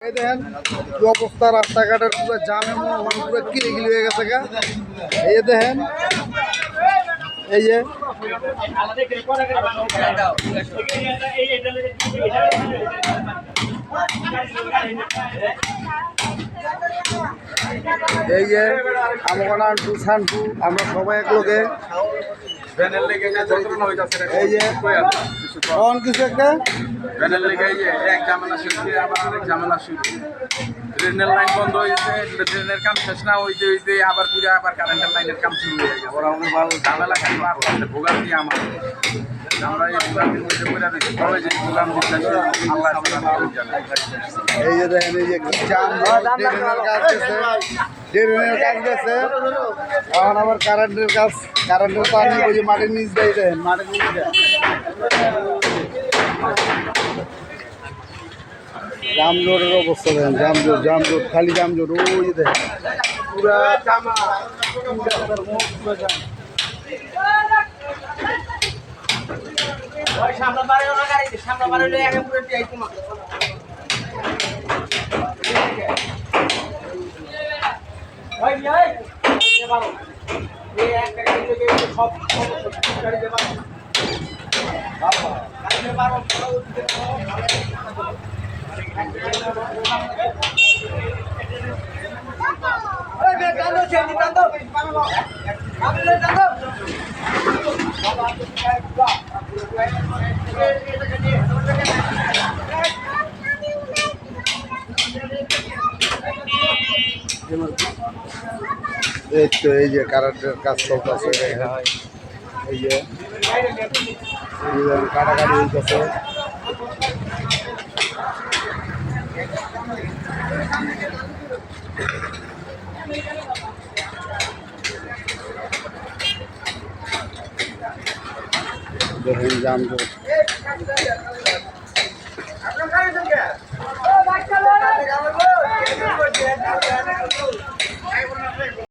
এই দেখেন কি অবস্থা, রাস্তাঘাটের পুরো জামে মানে পুরো কিলিকিলি হয়ে গেছে গা। এই যে দেখেন, এই যে এই যে আমগোনা আন্টু সান্টু আমরা সবাই এক লোকে এই যে কোন কিছু একটা ট্রেনের লাইন বন্ধ হয়েছে, ট্রেনের কাম শেষ না হইতে হইতে আবার ফিরে আবার কারেন্টের লাইনের কাম শুরু হয়ে গেছে। ওরা অনেক ভালো ঝামেলা খালি ভোগান্তি আমার। আমরা এই ভোগান্তির মধ্যে পড়ে রয়েছি, কবে যে ভোগান দিচ্ছে আল্লাহ জানে। এই যে দেখেন এই যে জাম ট্রেনের কাজ গেছে, ট্রেনের কাজ গেছে, এখন আবার কারেন্টের কাজ, কারেন্টের তার নিয়ে ওই যে মাটির নিচ দেয়, দেখেন মাটির নিচ দেয় জামজোটের অবস্থা দেখেন, জামজোট জামজোট খালি জামজোট ওই যে দেখেন পুরা জামা এই তো এই যে কারেন্টের কাজ চলতেছে, এই যে কাটাকাটি হইতেছে। দেখেন জামজট